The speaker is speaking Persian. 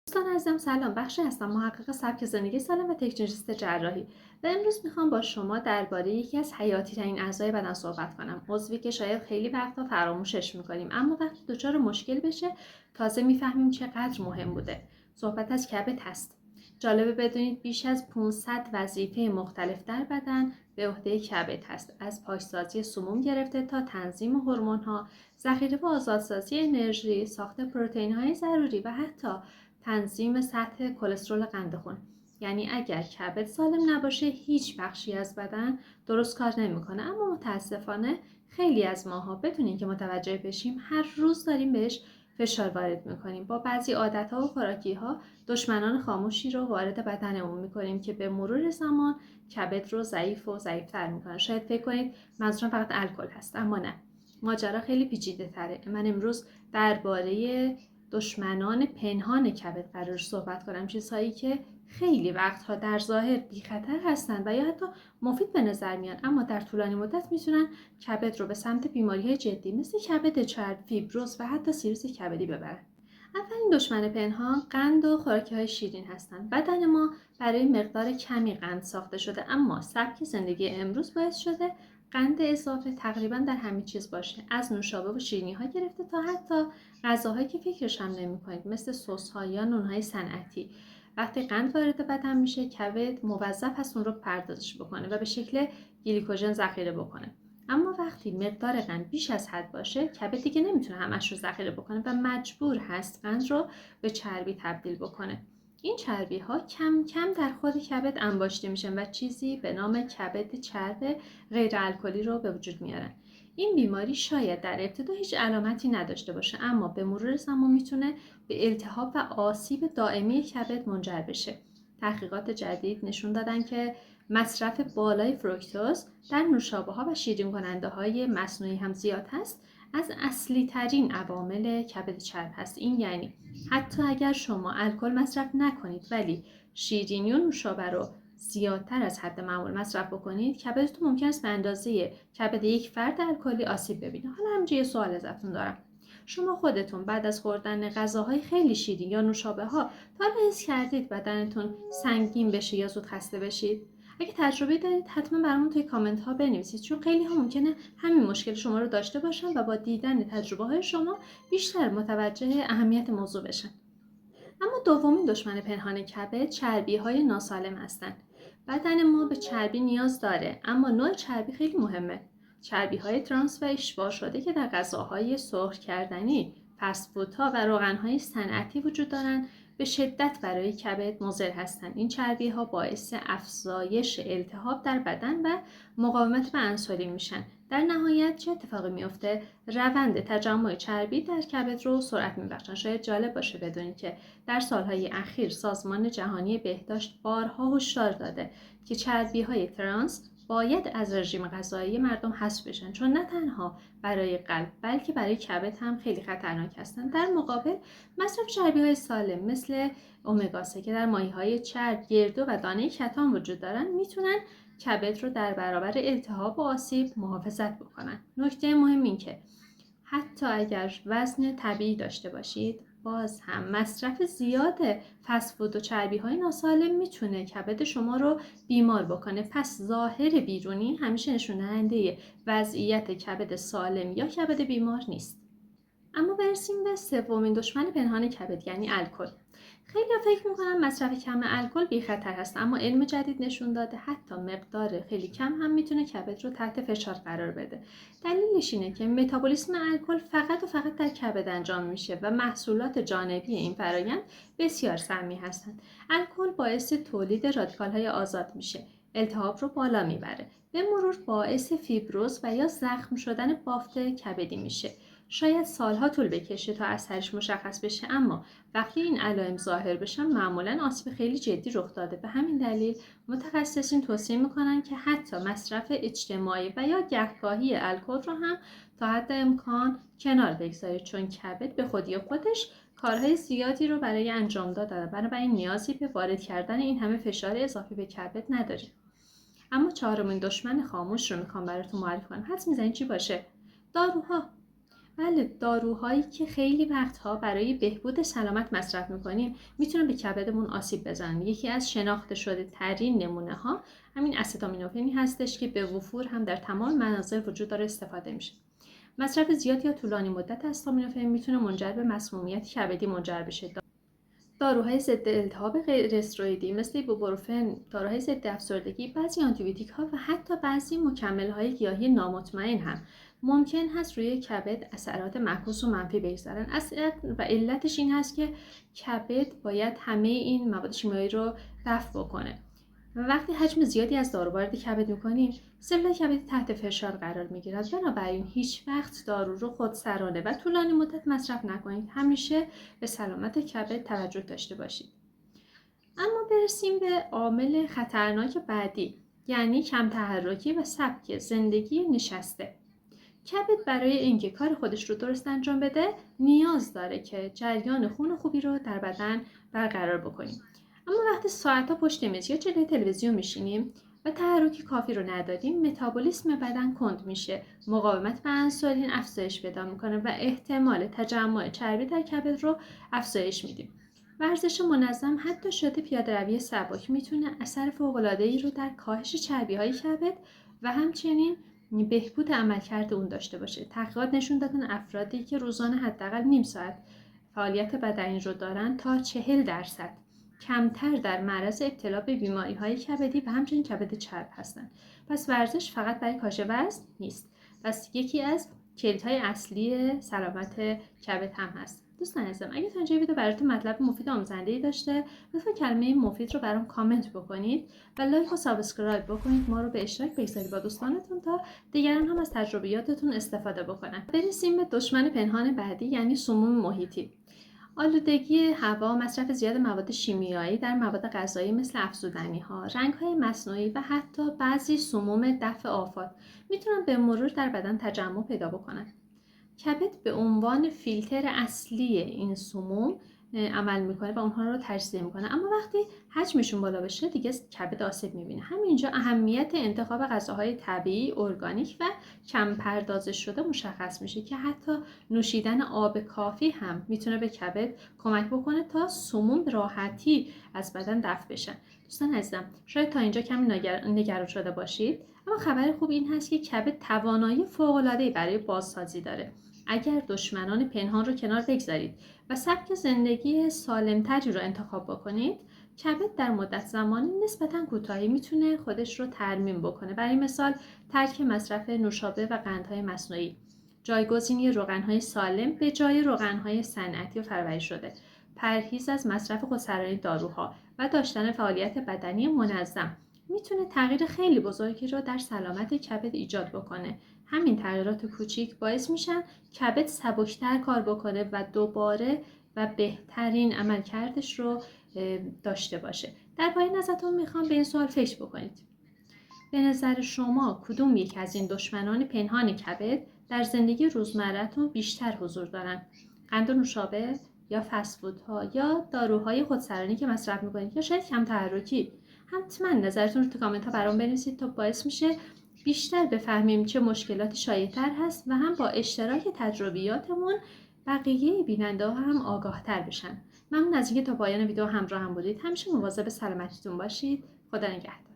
دوستان عزیزم سلام، بخشی هستم، محقق سبک زندگی سالم و تکنولوژیست جراحی و امروز میخوام با شما درباره یکی از حیاتی ترین اعضای بدن صحبت کنم. عضوی که شاید خیلی وقتا فراموشش میکنیم اما وقتی دچار مشکل بشه تازه میفهمیم چقدر مهم بوده. صحبت از کبد هست. جالبه بدونید بیش از 500 وظیفه مختلف در بدن به عهده کبد هست، از پاکسازی سموم گرفته تا تنظیم هورمون‌ها، ذخیره و آزادسازی انرژی، ساخت پروتئین‌های ضروری و حتی تنظیم سطح کلسترول قند خون. یعنی اگر کبد سالم نباشه هیچ بخشی از بدن درست کار نمیکنه. اما متاسفانه خیلی از ماها بدون اینکه متوجه بشیم هر روز داریم بهش فشار وارد میکنیم. با بعضی عادت‌ها و خوراکی‌ها دشمنان خاموشی رو وارد بدنمون میکنیم که به مرور زمان کبد رو ضعیف و ضعیف‌تر میکنه. شاید فکر کنید منظورم فقط الکل هست، اما نه. ماجرا خیلی پیچیده‌تره. من امروز درباره دشمنان پنهان کبد قرار صحبت کنم، چیزهایی که خیلی وقتها در ظاهر بی خطر هستن و یا حتی مفید به نظر میان اما در طولانی مدت میتونن کبد رو به سمت بیماری‌های جدی مثل کبد چرب، فیبروز و حتی سیروس کبدی ببرن. اولین دشمن پنهان قند و خوراکی‌های شیرین هستند. بدن ما برای مقدار کمی قند ساخته شده، اما سبک زندگی امروز باعث شده قند اضافه تقریبا در همه چیز باشه، از نوشابه و شیرینی‌ها گرفته تا حتی غذاهایی که فکرش هم نمی‌کنید مثل سس‌ها یا نون‌های صنعتی. وقتی قند وارد بدن میشه کبد موظف هست اون رو پردازش بکنه و به شکل گلیکوژن ذخیره بکنه. اما وقتی مقدار قند بیش از حد باشه کبد دیگه نمیتونه همش رو ذخیره بکنه و مجبور هست قند رو به چربی تبدیل بکنه. این چربی ها کم کم در خود کبد انباشته میشن و چیزی به نام کبد چرب غیر الکلی رو به وجود میارن. این بیماری شاید در ابتدا هیچ علامتی نداشته باشه اما به مرور زمان میتونه به التهاب و آسیب دائمی کبد منجر بشه. تحقیقات جدید نشون دادن که مصرف بالای فروکتوز در نوشابه‌ها و شیرین کننده های مصنوعی هم زیاد هست، از اصلی ترین عوامل کبد چرب هست. این یعنی حتی اگر شما الکل مصرف نکنید ولی شیرینی و نوشابه رو زیادتر از حد معمول مصرف بکنید کبدتون ممکن است به اندازه کبد یک فرد الکلی آسیب ببینه. حالا همینجا یه سوال ازتون دارم. شما خودتون بعد از خوردن غذاهای خیلی شیرین یا نوشابه ها تا حس کردید بدنتون سنگین بشه یا زود خسته بشید؟ اگه تجربه دارید حتما برامون توی کامنت ها بنویسید، چون خیلی ها ممکنه همین مشکل شما رو داشته باشن و با دیدن تجربه های شما بیشتر متوجه اهمیت موضوع بشن. اما دومین دشمن پنهان کبد چربی های ناسالم هستند. بدن ما به چربی نیاز داره اما نوع چربی خیلی مهمه. چربی های ترانس و اشباع شده که در غذاهای سرخ کردنی، فست فودها و روغن‌های صنعتی وجود دارند به شدت برای کبد مضر هستند. این چربی ها باعث افزایش التهاب در بدن و مقاومت به انسولین میشن. در نهایت چه اتفاقی میفته؟ روند تجمع چربی در کبد رو سرعت میبخشن. شاید جالب باشه بدونید که در سالهای اخیر سازمان جهانی بهداشت بارها هشدار داده که چربی‌های ترانس باید از رژیم غذایی مردم حذف بشن، چون نه تنها برای قلب بلکه برای کبد هم خیلی خطرناک هستند. در مقابل مصرف چربی‌های سالم مثل امگا 3 که در ماهی‌های چرب، گردو و دانه کتان وجود دارن میتونن کبد رو در برابر التهاب و آسیب محافظت بکنن. نکته مهم این که حتی اگر وزن طبیعی داشته باشید باز هم مصرف زیاد فست فود و چربی های ناسالم میتونه کبد شما رو بیمار بکنه. پس ظاهر بیرونی همیشه نشون دهنده وضعیت کبد سالم یا کبد بیمار نیست. اما برسیم به سومین دشمن پنهان کبد یعنی الکل. خیلی فکر میکنن مصرف کم الکل بی خطر هست اما علم جدید نشون داده حتی مقدار خیلی کم هم میتونه کبد رو تحت فشار قرار بده. دلیلش اینه که متابولیسم الکل فقط و فقط در کبد انجام میشه و محصولات جانبی این فرایند بسیار سمی هستند. الکل باعث تولید رادیکال های آزاد میشه، التهاب رو بالا میبره، به مرور باعث فیبروز و یا زخم شدن بافت کبدی میشه. شاید سالها طول بکشه تا اثرش مشخص بشه اما وقتی این علائم ظاهر بشن معمولا آسیب خیلی جدی رخ داده. به همین دلیل متخصصین توصیه میکنن که حتی مصرف اجتماعی و یا گهگاهی الکل رو هم تا حد امکان کنار بگذارید، چون کبد به خودی خودش کارهای زیادی رو برای انجام دادن، بنابراین نیازی به وارد کردن این همه فشار اضافی به کبد نداریم. اما چهارمین دشمن خاموش رو میخوام براتون معرفی کنم. حدس میزنید چی باشه؟ داروها. بله، داروهایی که خیلی وقتها برای بهبود سلامت مصرف میکنیم میتونه به کبدمون آسیب بزنن. یکی از شناخته شده ترین نمونه ها همین استامینوفنی هستش که به وفور هم در تمام مناظر وجود داره استفاده میشه. مصرف زیاد یا طولانی مدت استامینوفن میتونه منجر به مسمومیت کبدی منجر بشه. داروهای ضد التهاب غیر استروئیدی مثل ایبوپروفن، داروهای ضد افسردگی، بعضی آنتیبیوتیک ها و حتی بعضی مکمل های گیاهی نامطمئن هم ممکن هست روی کبد اثرات معکوس و منفی بگذارن. و علتش این هست که کبد باید همه این مواد شیمیایی رو دفع بکنه. و وقتی حجم زیادی از دارو وارد کبد میکنیم، سلول کبدی تحت فشار قرار میگیرد. بنابراین هیچ وقت دارو رو خودسرانه و طولانی مدت مصرف نکنید. همیشه به سلامت کبد توجه داشته باشید. اما برسیم به عامل خطرناک بعدی، یعنی کم تحرکی و سبک زندگی نشسته. کبد برای اینکه کار خودش رو درست انجام بده نیاز داره که جریان خون خوبی رو در بدن برقرار بکنیم. اما وقتی ساعت‌ها پشت میز یا جلوی تلویزیون میشینیم و تحرکی کافی رو نداریم، متابولیسم بدن کند میشه، مقاومت به انسولین افزایش پیدا میکنه و احتمال تجمع چربی در کبد رو افزایش میدیم. ورزش منظم، حتی شده پیاده‌روی سبک، میتونه اثر فوق‌العاده‌ای رو در کاهش چربی‌های کبد و همچنین بهبود عملکرد اون داشته باشه. تحقیقات نشون دادن افرادی که روزانه حداقل نیم ساعت فعالیت بدنی رو دارن تا 40% کمتر در معرض ابتلا به بیماری‌های کبدی و همچنین کبد چرب هستند. پس ورزش فقط برای کاهش وزن نیست، پس یکی از کلیدهای اصلی سلامت کبد هم هست. دوستان عزیزم، اگه تا اینجا ویدیو براتون مطلب مفید و آموزنده‌ای داشته، لطفا کلمه مفید رو برام کامنت بکنید و لایک و سابسکرایب بکنید، ما رو به اشتراک بگذارید با دوستانتون تا دیگران هم از تجربیاتتون استفاده بکنن. برسیم به دشمن پنهان بعدی، یعنی سموم محیطی. آلودگی هوا، مصرف زیاد مواد شیمیایی در مواد غذایی مثل افزودنی‌ها، رنگ‌های مصنوعی و حتی بعضی سموم دفع آفات میتونن به مرور در بدن تجمع پیدا بکنن. کبد به عنوان فیلتر اصلی این سموم عمل میکنه و اونها رو تجزیه میکنه. اما وقتی حجمشون بالا بشه دیگه کبد آسیب میبینه. همینجا اهمیت انتخاب غذاهای طبیعی، ارگانیک و کم پردازش شده مشخص میشه که حتی نوشیدن آب کافی هم میتونه به کبد کمک بکنه تا سموم راحتی از بدن دفع بشن. دوستان عزیزم، شاید تا اینجا کمی نگران شده باشید، اما خبر خوب این هست که کبد توانایی فوق‌العاده‌ای برای بازسازی داره. اگر دشمنان پنهان رو کنار بگذارید و سبک زندگی سالم‌تری رو انتخاب بکنید، کبد در مدت زمانی نسبتاً کوتاهی میتونه خودش رو ترمیم بکنه. برای مثال، ترک مصرف نوشابه و قندهای مصنوعی، جایگزینی روغن‌های سالم به جای روغن‌های صنعتی و فرآوری شده، پرهیز از مصرف خودسرانه داروها و داشتن فعالیت بدنی منظم میتونه تغییر خیلی بزرگی رو در سلامت کبد ایجاد بکنه. همین تغییرات کوچیک باعث میشن کبد سبکتر کار بکنه و دوباره و بهترین عملکردش رو داشته باشه. در پایان ازتون میخوام به این سوال فکر بکنید. به نظر شما کدوم یک از این دشمنان پنهان کبد در زندگی روزمره‌تون بیشتر حضور دارن؟ قند و نوشابه یا فست فودها یا داروهای خودسرانی که مصرف میکنید یا شاید کم تحرکی؟ حتما نظرتون رو تو کامنت ها برام بنویسید تا باعث میشه بیشتر بفهمیم چه مشکلاتی شایع‌تر هست و هم با اشتراک تجربیاتمون بقیه بیننده ها هم آگاه تر بشن. ممنون از اینکه تا پایان ویدیو همراه هم بودید. همیشه مواظب سلامتیتون باشید. خدا نگهدار.